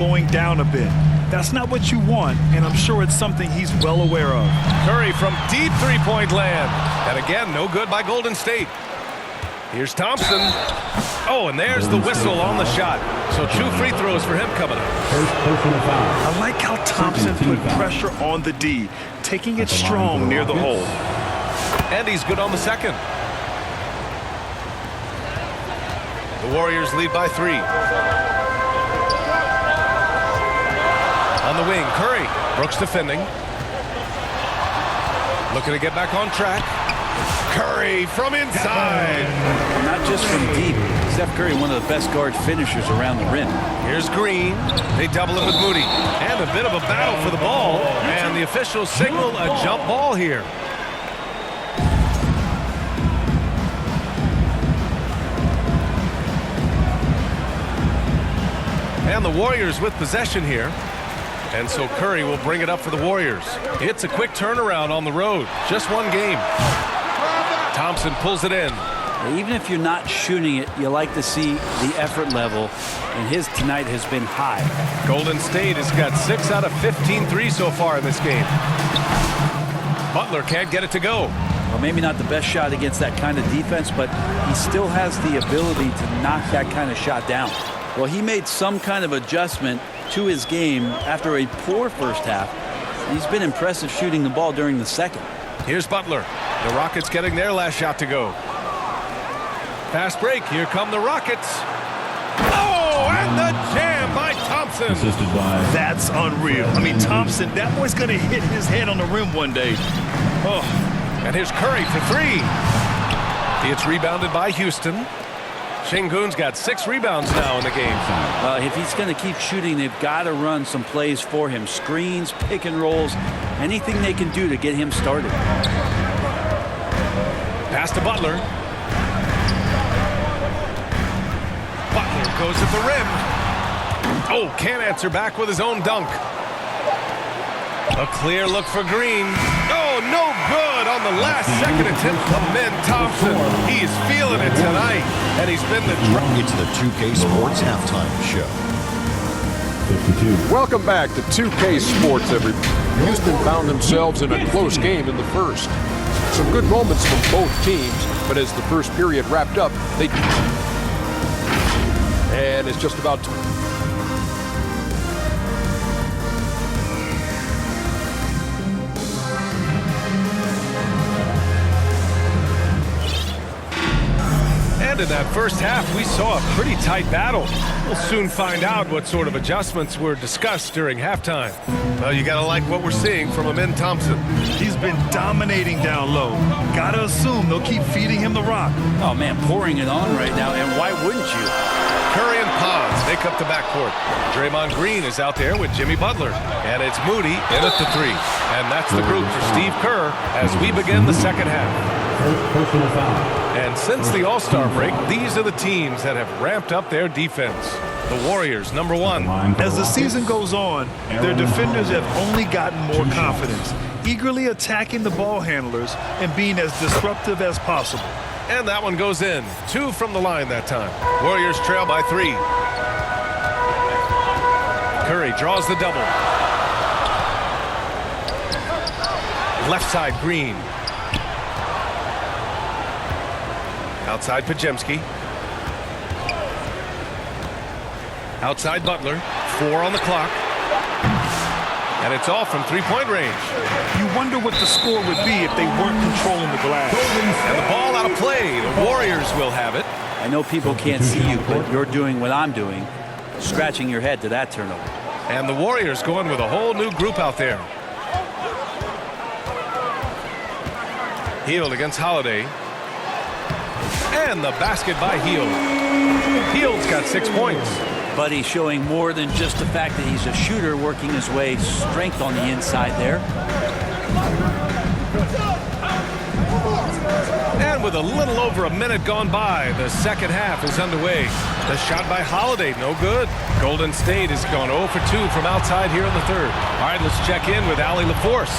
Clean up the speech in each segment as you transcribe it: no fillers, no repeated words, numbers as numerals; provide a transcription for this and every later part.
slowing down a bit. That's not what you want, and I'm sure it's something he's well aware of. Curry from deep three-point land. And again, no good by Golden State. Here's Thompson. Oh, and there's the whistle on the shot. So 2 free throws for him coming up. I like how Thompson put pressure on the D, taking it strong near the hole. And he's good on the second. The Warriors lead by 3. On the wing, Curry. Brooks defending. Looking to get back on track. Curry from inside. Not just from deep. Steph Curry, one of the best guard finishers around the rim. Here's Green. They double it with Moody. And a bit of a battle for the ball. And the officials signal a jump ball here. And the Warriors with possession here. And so Curry will bring it up for the Warriors. It's a quick turnaround on the road. Just one game. Thompson pulls it in. Even if you're not shooting it, you like to see the effort level, and his tonight has been high. Golden State has got 6 out of 15 threes so far in this game. Butler can't get it to go. Well, maybe not the best shot against that kind of defense, but he still has the ability to knock that kind of shot down. Well, he made some kind of adjustment to his game after a poor first half. He's been impressive shooting the ball during the second. Here's Butler. The Rockets getting their last shot to go. Fast break. Here come the Rockets. Oh, and the jam by Thompson. That's unreal. I mean, Thompson, that boy's going to hit his head on the rim one day. Oh. And here's Curry for 3. It's rebounded by Houston. Şengün's got 6 rebounds now in the game. If he's going to keep shooting, they've got to run some plays for him. Screens, pick and rolls, anything they can do to get him started. Pass to Butler. Butler goes at the rim. Oh, can't answer back with his own dunk. A clear look for Green. Oh, no good on the last second attempt from Amen Thompson. He's feeling it tonight, and he's been the... It's the 2K Sports Halftime Show. 52. Welcome back to 2K Sports, everybody. Houston found themselves in a close game in the first. Some good moments from both teams, but as the first period wrapped up, and it's just about... And in that first half, we saw a pretty tight battle. We'll soon find out what sort of adjustments were discussed during halftime. Well, you gotta like what we're seeing from Amen Thompson. He's been dominating down low. Gotta assume they'll keep feeding him the rock. Oh, man, pouring it on right now, and why wouldn't you? Curry and Pons make up the backcourt. Draymond Green is out there with Jimmy Butler. And it's Moody in at the 3. And that's the group for Steve Kerr as we begin the second half. And since the All-Star break, these are the teams that have ramped up their defense. The Warriors, number 1. As the season goes on, their defenders have only gotten more confidence, eagerly attacking the ball handlers and being as disruptive as possible. And that one goes in. 2 from the line that time. Warriors trail by 3. Curry draws the double. Left side, Green. Outside, Podziemski. Outside, Butler. 4 on the clock. And it's off from three-point range. You wonder what the score would be if they weren't controlling the glass. And the ball out of play. The Warriors will have it. I know people can't see you, but you're doing what I'm doing, scratching your head to that turnover. And the Warriors going with a whole new group out there. Hield against Holiday. And the basket by Hield. Hield's got 6 points. But he's showing more than just the fact that he's a shooter, working his way strength on the inside there. And with a little over a minute gone by, the second half is underway. The shot by Holiday, no good. Golden State has gone 0 for 2 from outside here in the third. All right, let's check in with Allie LaForce.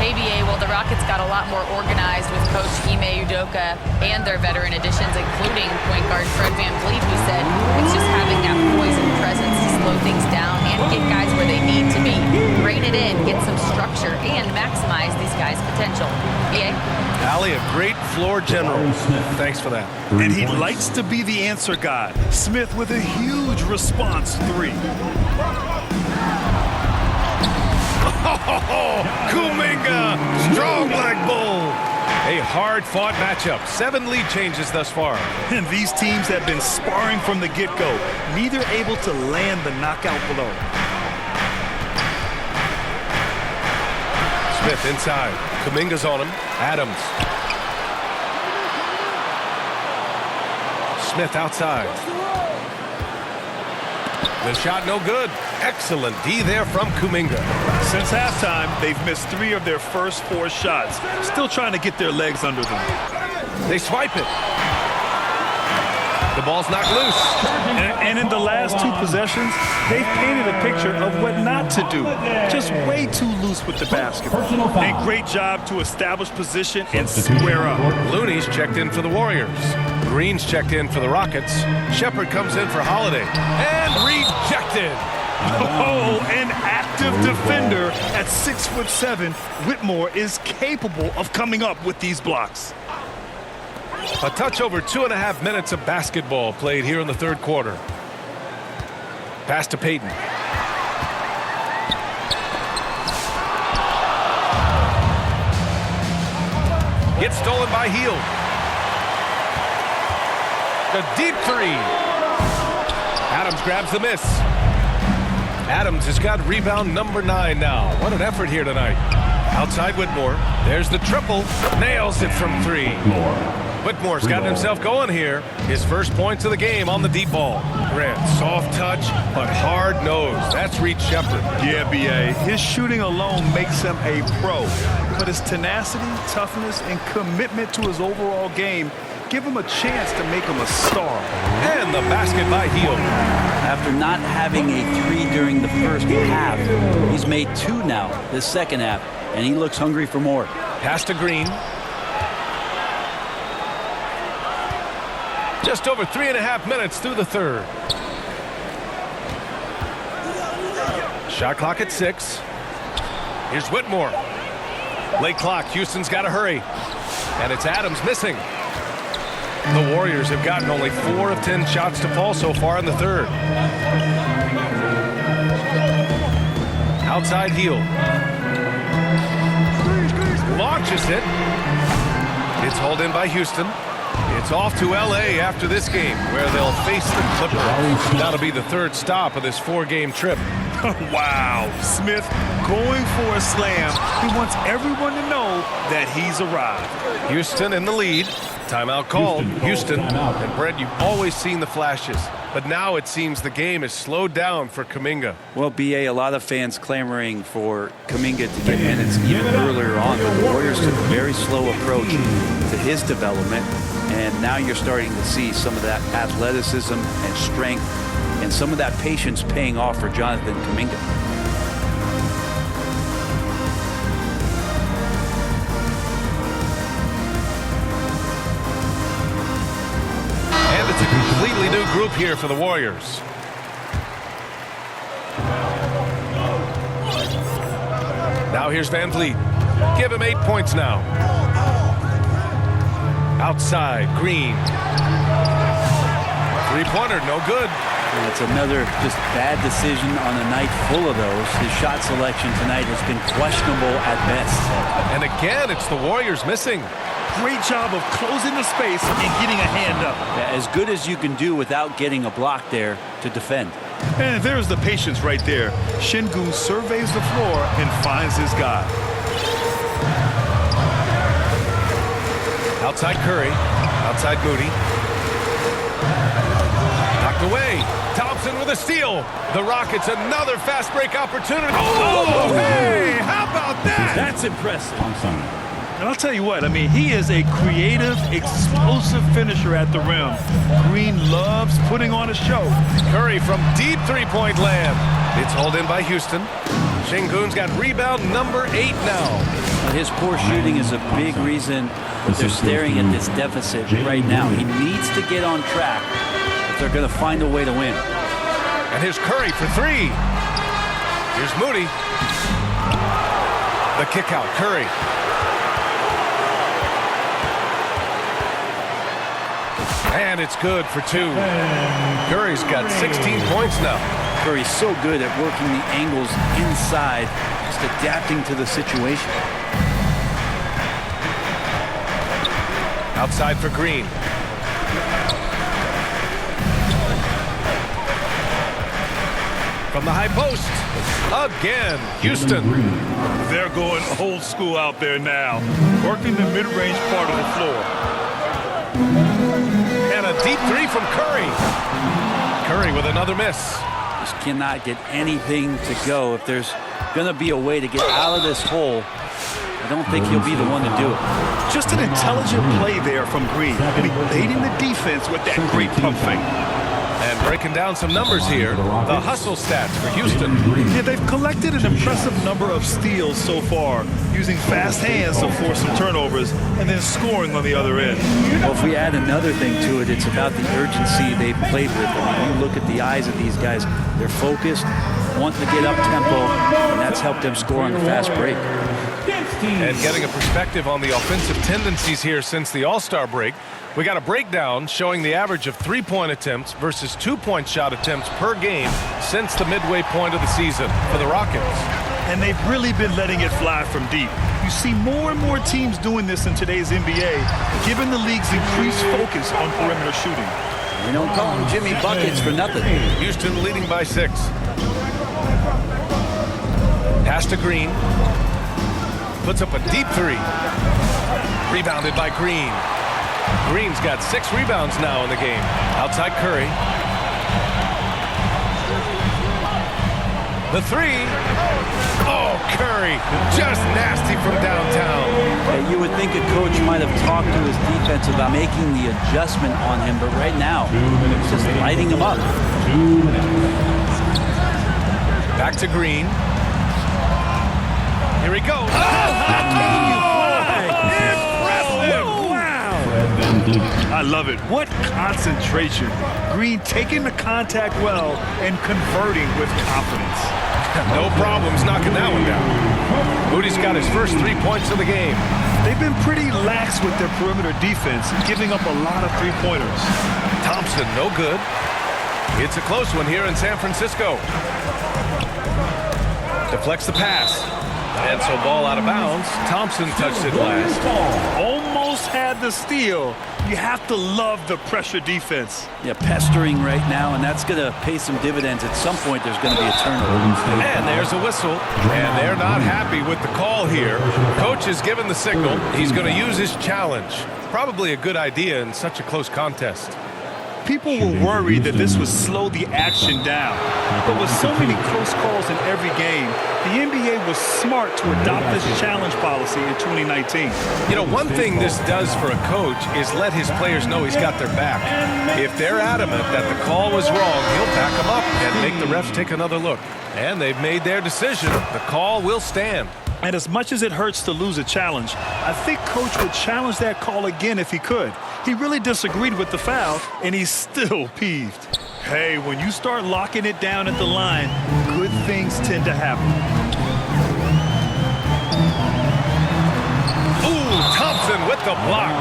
Hey, BA, well, the Rockets got a lot more organized with Coach Ime Udoka and their veteran additions, including point guard Fred VanVleet, who said it's just having that poise and presence to slow things down and Valley, a great floor general. Thanks for that. And he likes to be the answer guy. Smith with a huge response three. Kuminga, strong black bull. A hard-fought matchup. 7 lead changes thus far. And these teams have been sparring from the get-go, neither able to land the knockout blow. Smith inside. Kuminga's on him. Adams. Smith outside. The shot no good. Excellent D there from Kuminga. Since halftime, they've missed 3 of their first 4 shots. Still trying to get their legs under them. They swipe it. The ball's knocked loose. And in the last 2 possessions, they've painted a picture of what not to do. Just way too loose with the basketball. And great job to establish position and square up. Looney's checked in for the Warriors. Green's checked in for the Rockets. Shepard comes in for Holiday. And rejected. Oh, an active defender at 6'7". Whitmore is capable of coming up with these blocks. A touch over 2.5 minutes of basketball played here in the third quarter. Pass to Payton. Gets stolen by Hield. The deep three. Adams grabs the miss. Adams has got rebound number 9 now. What an effort here tonight. Outside Whitmore. There's the triple. Nails it from 3. Whitmore's gotten himself going here. His first points of the game on the deep ball. Grant, soft touch, but hard nose. That's Reed Shepard. Yeah, B.A. His shooting alone makes him a pro. But his tenacity, toughness, and commitment to his overall game give him a chance to make him a star. And the basket by Hield. After not having a 3 during the first half, he's made 2 now this second half, and he looks hungry for more. Pass to Green. Just over 3.5 minutes through the third. Shot clock at 6. Here's Whitmore. Late clock. Houston's got to hurry. And it's Adams missing. The Warriors have gotten only 4 of 10 shots to fall so far in the third. Outside Hield. Launches it. It's hauled in by Houston. It's off to L.A. after this game, where they'll face the Clippers. That'll be the third stop of this 4-game trip. Wow. Smith going for a slam. He wants everyone to know that he's arrived. Houston in the lead. Timeout called. Houston. And Brett, you've always seen the flashes, but now it seems the game is slowed down for Kuminga. Well, B.A., a lot of fans clamoring for Kuminga to get minutes even earlier on, but the Warriors took a very slow approach to his development, and now you're starting to see some of that athleticism and strength and some of that patience paying off for Jonathan Kuminga. And it's a completely new group here for the Warriors. Now here's Van Vliet. Give him 8 points now. Outside, Green. 3-pointer, no good. And it's another just bad decision on a night full of those. His shot selection tonight has been questionable at best. And again, it's the Warriors missing. Great job of closing the space and getting a hand up. Yeah, as good as you can do without getting a block there to defend. And there's the patience right there. Şengün surveys the floor and finds his guy. Outside Curry. Outside Moody. Knocked away. Thompson with a steal. The Rockets another fast break opportunity. Oh, hey, how about that? That's impressive. And I'll tell you what, I mean, he is a creative, explosive finisher at the rim. Green loves putting on a show. Curry from deep three-point land. It's hauled in by Houston. Şengün's got rebound number 8 now. His poor shooting is a big reason that they're staring at this deficit right now. He needs to get on track if they're going to find a way to win. And here's Curry for 3. Here's Moody. The kick out, Curry. And it's good for 2. Curry's got 16 points now. Curry's so good at working the angles inside, just adapting to the situation. Outside for Green. From the high post. Again, Houston. They're going old school out there now, working the mid-range part of the floor. And a deep 3 from Curry. Curry with another miss. Just cannot get anything to go. If there's going to be a way to get out of this hole, I don't think he'll be the one to do it. Just an intelligent play there from Green, and evading the defense with that great pump fake. And breaking down some numbers here, the hustle stats for Houston. Yeah, they've collected an impressive number of steals so far, using fast hands to force some turnovers and then scoring on the other end. Well, if we add another thing to it, it's about the urgency they've played with. I mean, you look at the eyes of these guys, they're focused, wanting to get up tempo, and that's helped them score on the fast break. And getting a perspective on the offensive tendencies here since the All-Star break, we got a breakdown showing the average of 3-point attempts versus 2-point shot attempts per game since the midway point of the season for the Rockets. And they've really been letting it fly from deep. You see more and more teams doing this in today's NBA, given the league's increased focus on perimeter shooting. We don't call them Jimmy Buckets for nothing. Houston leading by 6. Pass to Green. Puts up a deep 3. Rebounded by Green. Green's got 6 rebounds now in the game. Outside Curry. The 3. Oh, Curry. Just nasty from downtown. Yeah, you would think a coach might have talked to his defense about making the adjustment on him, but right now, it's just lighting him up. Back to Green. Here he goes. I love it. What concentration. Green taking the contact well and converting with confidence. No problems knocking that one down. Moody's got his first 3 points of the game. They've been pretty lax with their perimeter defense, giving up a lot of three-pointers. Thompson, no good. It's a close one here in San Francisco. Deflects the pass. And so ball out of bounds. Thompson touched it last. Almost had the steal. You have to love the pressure defense. Yeah, pestering right now, and that's going to pay some dividends. At some point, there's going to be a turnover. And there's a whistle. And they're not happy with the call here. Coach has given the signal. He's going to use his challenge. Probably a good idea in such a close contest. People were worried that this would slow the action down. But with so many close calls in every game, the NBA was smart to adopt this challenge policy in 2019. You know, one thing this does for a coach is let his players know he's got their back. If they're adamant that the call was wrong, he'll back them up and make the refs take another look. And they've made their decision. The call will stand. And as much as it hurts to lose a challenge, I think Coach would challenge that call again if he could. He really disagreed with the foul, and he's still peeved. Hey, when you start locking it down at the line, good things tend to happen. Ooh, Thompson with the block.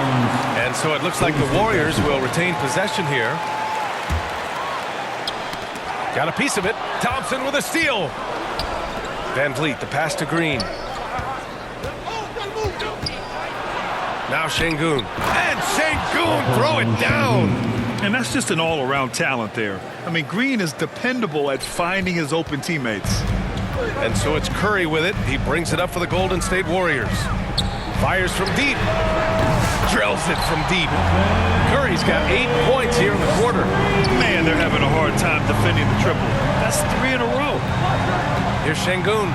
And so it looks like the Warriors will retain possession here. Got a piece of it. Thompson with a steal. Van Vliet, the pass to Green. Now Şengün. And Şengün throw it down. And that's just an all-around talent there. I mean, Green is dependable at finding his open teammates. And so it's Curry with it. He brings it up for the Golden State Warriors. Fires from deep. Drills it from deep. Curry's got 8 points here in the quarter. Man, they're having a hard time defending the triple. That's 3 in a row. Here's Şengün.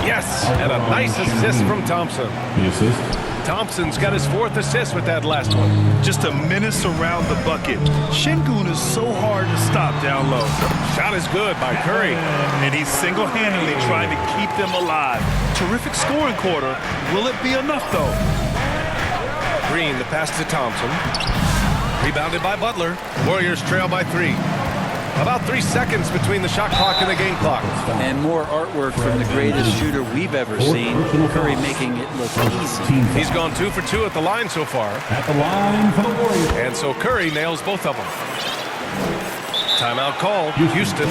Yes, and a nice assist from Thompson. The assist. Thompson's got his 4th assist with that last one. Just a menace around the bucket. Şengün is so hard to stop down low. Shot is good by Curry. And he's single-handedly trying to keep them alive. Terrific scoring quarter. Will it be enough, though? Green, the pass to Thompson. Rebounded by Butler. Warriors trail by 3. About 3 seconds between the shot clock and the game clock. And more artwork from the greatest shooter we've ever seen. Curry making it look easy. He's gone 2 for 2 at the line so far. At the line for the Warriors. And so Curry nails both of them. Timeout call, Houston.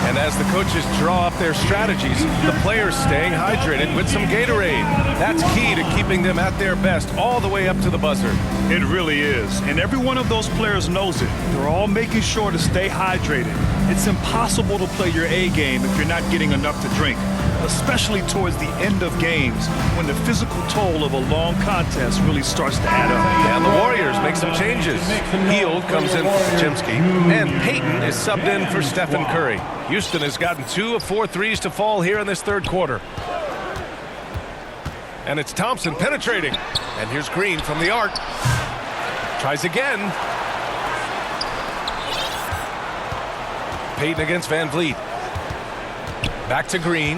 And as the coaches draw up their strategies, the players staying hydrated with some Gatorade. That's key to keeping them at their best all the way up to the buzzer. It really is. And every one of those players knows it. They're all making sure to stay hydrated. It's impossible to play your A game if you're not getting enough to drink, especially towards the end of games when the physical toll of a long contest really starts to add up. And the Warriors make some changes. Hield comes in for Podziemski, and Payton is subbed in for Stephen Curry. Houston has gotten 2 of 4 threes to fall here in this third quarter. And it's Thompson penetrating. And here's Green from the arc. Tries again. Payton against Van Vliet. Back to Green.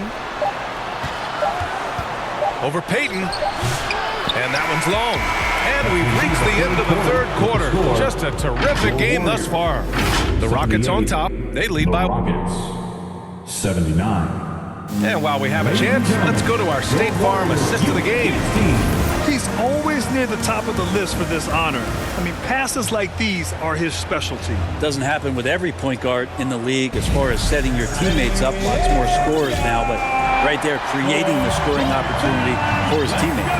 Over Payton. And that one's long. And we've reached the end of the third quarter. Just a terrific game thus far. The Rockets on top. They lead by 79. And while we have a chance, let's go to our State Farm assist of the game. He's always near the top of the list for this honor. I mean, passes like these are his specialty. Doesn't happen with every point guard in the league as far as setting your teammates up. Lots more scorers now, but right there creating the scoring opportunity for his teammate.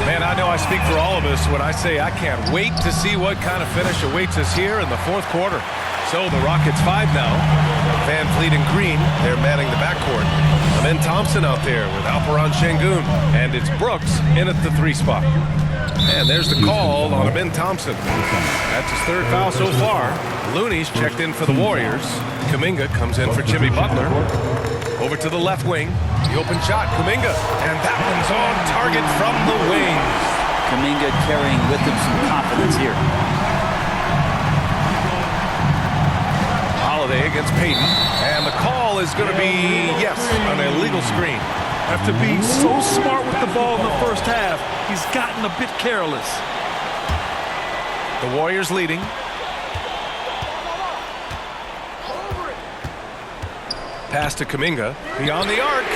Man, I know I speak for all of us when I say I can't wait to see what kind of finish awaits us here in the fourth quarter. So the Rockets 5 now. Van Vliet and Green, they're manning the backcourt. Amin Thompson out there with Alperon Şengün. And it's Brooks in at the 3 spot. And there's the call on Amin Thompson. That's his 3rd foul so far. Looney's checked in for the Warriors. Kuminga comes in for Jimmy Butler. Over to the left wing. The open shot, Kuminga. And that one's on target from the wing. Kuminga carrying with him some confidence here. Holiday against Payton. And the call is going to be, yes, an illegal screen. After being so smart with the ball in the first half, he's gotten a bit careless. The Warriors leading. Pass to Kuminga. Beyond the arc.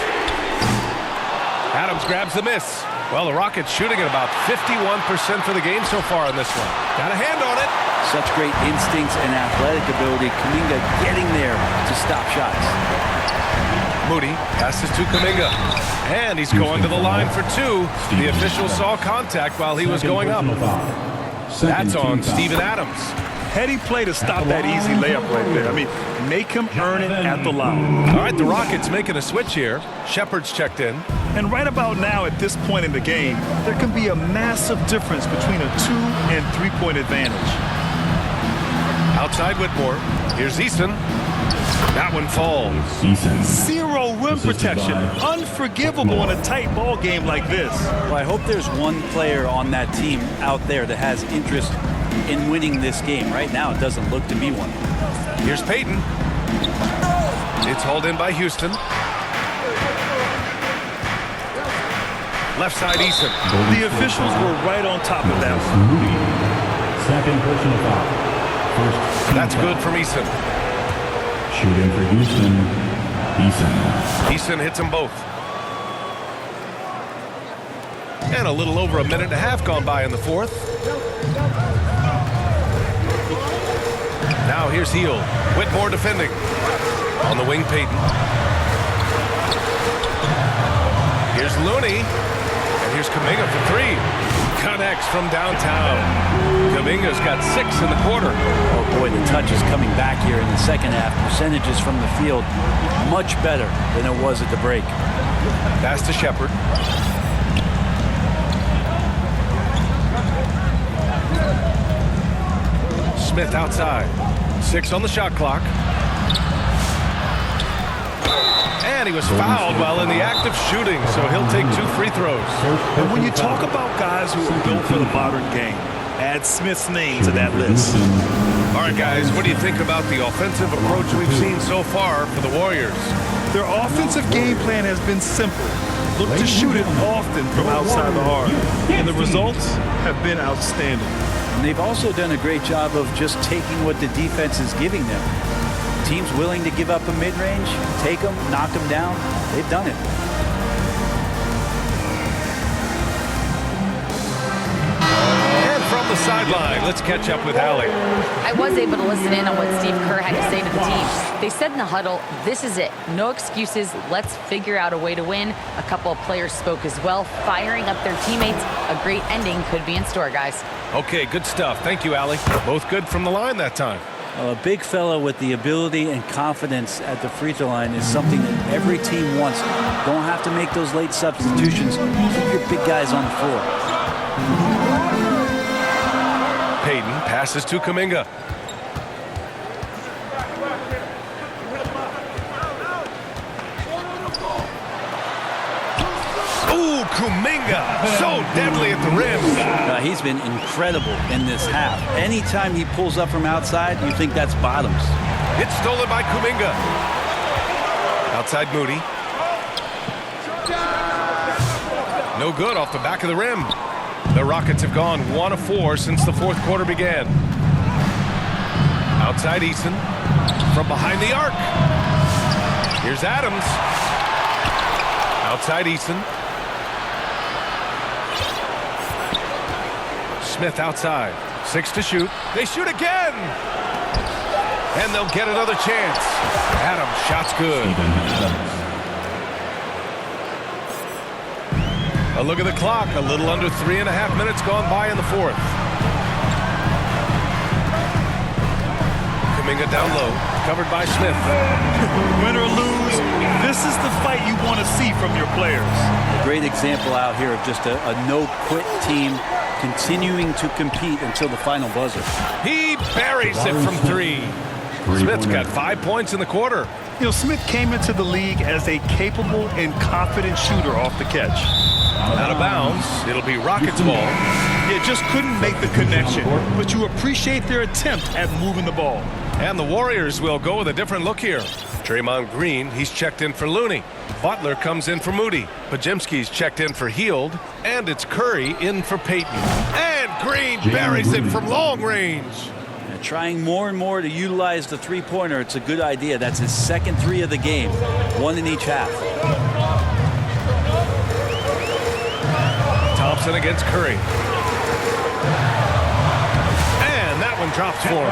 Adams grabs the miss. Well, the Rockets shooting at about 51% for the game so far in this one. Got a hand on it. Such great instincts and athletic ability. Kuminga getting there to stop shots. Moody passes to Kuminga. And he's going to the line for 2. The official saw contact while he was going up. That's on Steven Adams. Heady play to stop that easy layup right there. I mean, make him earn it at the line. All right, the Rockets making a switch here. Shepard's checked in. And right about now, at this point in the game, there can be a massive difference between a 2- and 3-point advantage. Outside Whitmore. Here's Easton. That one falls. Zero rim protection. Unforgivable in a tight ball game like this. Well, I hope there's one player on that team out there that has interest in winning this game. Right now, it doesn't look to be one. Here's Payton. It's hauled in by Houston. Left side, Easton. The officials were right on top of that one. Second personal foul. First. That's good from Easton. Shooting for Houston. Easton. Easton hits them both. And a little over a minute and a half gone by in the fourth. Now here's Hield. Whitmore defending. On the wing, Payton. Here's Looney. And here's Kuminga for 3. Connects from downtown. Kuminga's got 6 in the quarter. Oh boy, the touch is coming back here in the second half. Percentages from the field much better than it was at the break. Pass to Shepard. Smith outside. 6 on the shot clock. And he was fouled while in the act of shooting, so he'll take 2 free throws. And when you talk about guys who are built for the modern game, add Smith's name to that list. All right, guys, what do you think about the offensive approach we've seen so far for the Warriors? Their offensive game plan has been simple. Look to shoot it often from outside the arc. And the results have been outstanding. And they've also done a great job of just taking what the defense is giving them. Teams willing to give up a mid-range, take them, knock them down. They've done it. And from the sideline, let's catch up with Allie. I was able to listen in on what Steve Kerr had to say to the team. They said in the huddle, this is it. No excuses. Let's figure out a way to win. A couple of players spoke as well, firing up their teammates. A great ending could be in store, guys. Okay, good stuff. Thank you, Allie. Both good from the line that time. A big fella with the ability and confidence at the free throw line is something that every team wants. Don't have to make those late substitutions. Keep your big guys on the floor. Payton passes to Kuminga. Ooh, Kuminga, so deadly at the rim. He's been incredible in this half. Anytime he pulls up from outside, you think that's bottoms. It's stolen by Kuminga. Outside Moody. No good off the back of the rim. The Rockets have gone 1 of 4 since the fourth quarter began. Outside Eason. From behind the arc. Here's Adams. Outside Eason. Smith outside. 6 to shoot. They shoot again. And they'll get another chance. Adams, shot's good. A look at the clock. A little under 3.5 minutes gone by in the fourth. Kuminga down low. Covered by Smith. Win or lose, this is the fight you want to see from your players. A great example out here of just a no-quit team continuing to compete until the final buzzer. He buries it from 3. Smith's got 5 points in the quarter. You know, Smith came into the league as a capable and confident shooter off the catch. Out of bounds. It'll be Rockets ball. You just couldn't make the connection, but you appreciate their attempt at moving the ball. And the Warriors will go with a different look here. Draymond Green, he's checked in for Looney. Butler comes in for Moody. Pajemski's checked in for Hield. And it's Curry in for Payton. And Green buries it from long range. Trying more and more to utilize the three-pointer. It's a good idea. That's his second 3 of the game. 1 in each half. Thompson against Curry. And that one drops for him.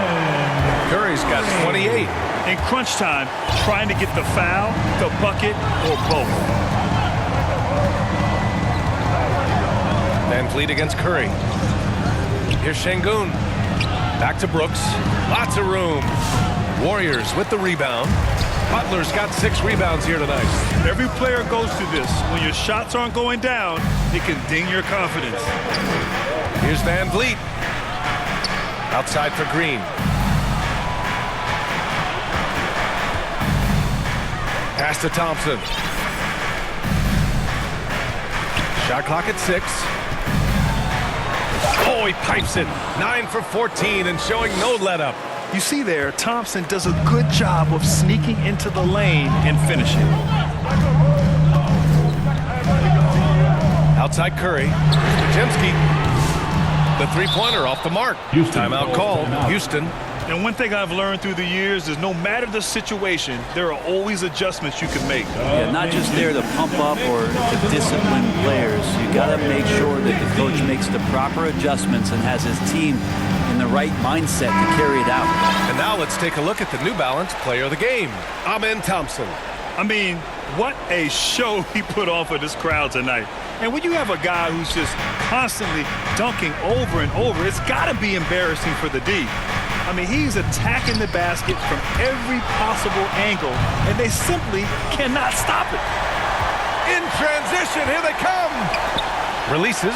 Curry's got 28. In crunch time, trying to get the foul, the bucket, or both. Van Vliet against Curry. Here's Şengün. Back to Brooks. Lots of room. Warriors with the rebound. Butler's got 6 rebounds here tonight. Every player goes through this. When your shots aren't going down, it can ding your confidence. Here's Van Vliet. Outside for Green. Pass to Thompson. Shot clock at 6. Oh, he pipes it. 9 for 14 and showing no let-up. You see there, Thompson does a good job of sneaking into the lane and finishing. Outside Curry. Pajemski. The three-pointer off the mark. Timeout called. Houston. And one thing I've learned through the years is no matter the situation, there are always adjustments you can make. Yeah, not just there to pump up or to discipline players. You got to make sure that the coach makes the proper adjustments and has his team in the right mindset to carry it out. And now let's take a look at the New Balance player of the game, Amen Thompson. I mean, what a show he put on for this crowd tonight. And when you have a guy who's just constantly dunking over and over, it's got to be embarrassing for the D. I mean, he's attacking the basket from every possible angle, and they simply cannot stop it. In transition, here they come. Releases.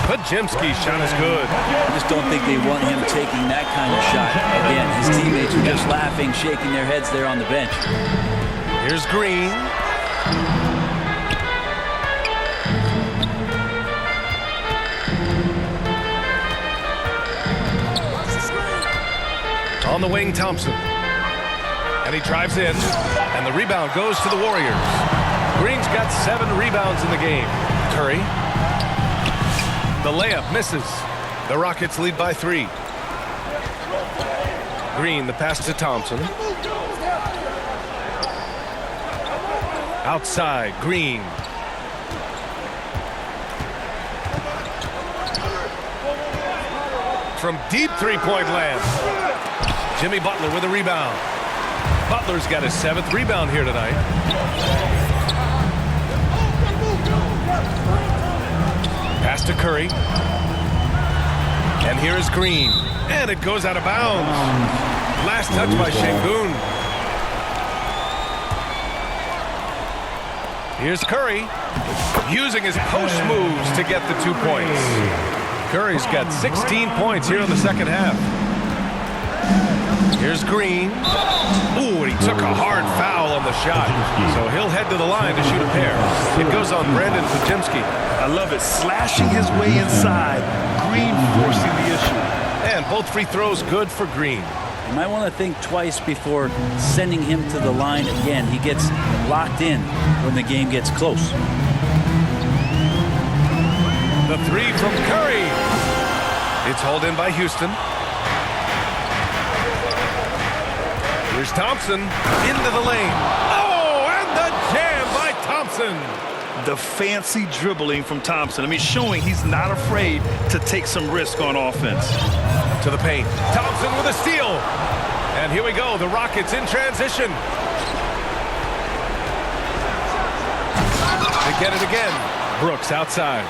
Pajemski's shot is good. I just don't think they want him taking that kind of shot. Again, his teammates are just laughing, shaking their heads there on the bench. Here's Green. On the wing, Thompson. And he drives in. And the rebound goes to the Warriors. Green's got 7 rebounds in the game. Curry. The layup misses. The Rockets lead by 3. Green, the pass to Thompson. Outside, Green. From deep three-point land. Jimmy Butler with a rebound. Butler's got his 7th rebound here tonight. Pass to Curry. And here's Green. And it goes out of bounds. Last touch by Şengün. Here's Curry. Using his post moves to get the 2 points. Curry's got 16 points here in the second half. Here's Green. Ooh, and he took a hard foul on the shot. So he'll head to the line to shoot a pair. It goes on Brandon Podziemski. I love it. Slashing his way inside. Green forcing the issue. And both free throws good for Green. You might want to think twice before sending him to the line again. He gets locked in when the game gets close. The 3 from Curry. It's hauled in by Houston. Here's Thompson into the lane. Oh, and the jam by Thompson. The fancy dribbling from Thompson. I mean, showing he's not afraid to take some risk on offense. To the paint. Thompson with a steal. And here we go. The Rockets in transition. They get it again. Brooks outside.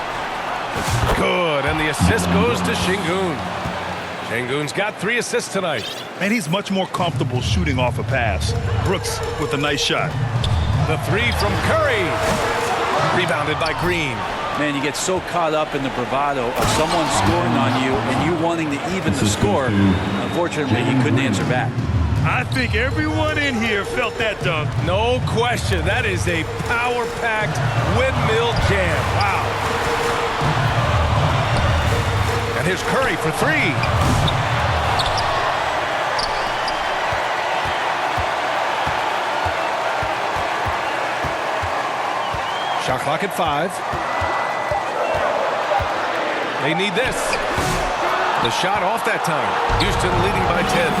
Good. And the assist goes to Şengün. Şengün's got 3 assists tonight. And he's much more comfortable shooting off a pass. Brooks with a nice shot. The 3 from Curry. Rebounded by Green. Man, you get so caught up in the bravado of someone scoring on you and you wanting to even the score. Unfortunately, he couldn't answer back. I think everyone in here felt that dunk. No question. That is a power-packed windmill jam. Wow. And here's Curry for 3. Shot clock at 5. They need this. The shot off that time. Houston leading by 10.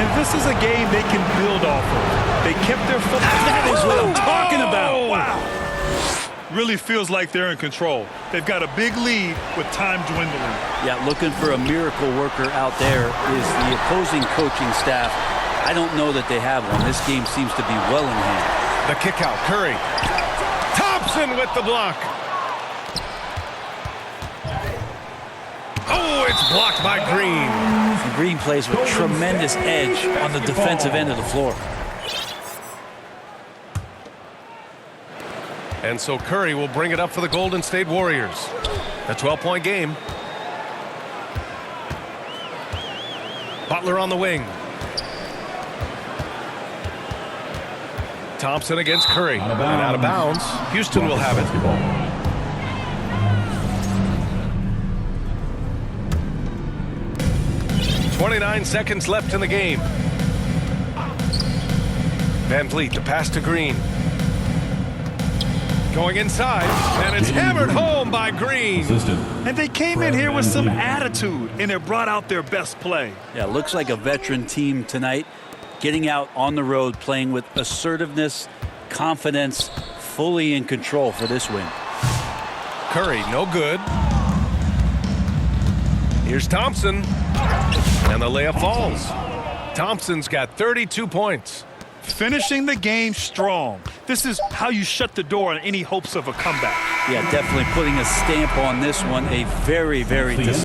And this is a game they can build off of. They kept their foot. That is what I'm talking about. Wow. Really feels like they're in control. They've got a big lead with time dwindling. Yeah, looking for a miracle worker out there is the opposing coaching staff. I don't know that they have one. This game seems to be well in hand. The kick out. Curry. Thompson with the block. Oh, it's blocked by Green. And Green plays with tremendous edge on the defensive end of the floor. And so Curry will bring it up for the Golden State Warriors. A 12-point game. Butler on the wing. Thompson against Curry. And out of bounds. Houston will have it. 29 seconds left in the game. Van Vliet, the pass to Green. Going inside, and it's hammered home by Green. And they came in here with some attitude, and it brought out their best play. Yeah, looks like a veteran team tonight, getting out on the road, playing with assertiveness, confidence, fully in control for this win. Curry, no good. Here's Thompson, and the layup falls. Thompson's got 32 points. Finishing the game strong. This is how you shut the door on any hopes of a comeback. Yeah, definitely putting a stamp on this one. A very, very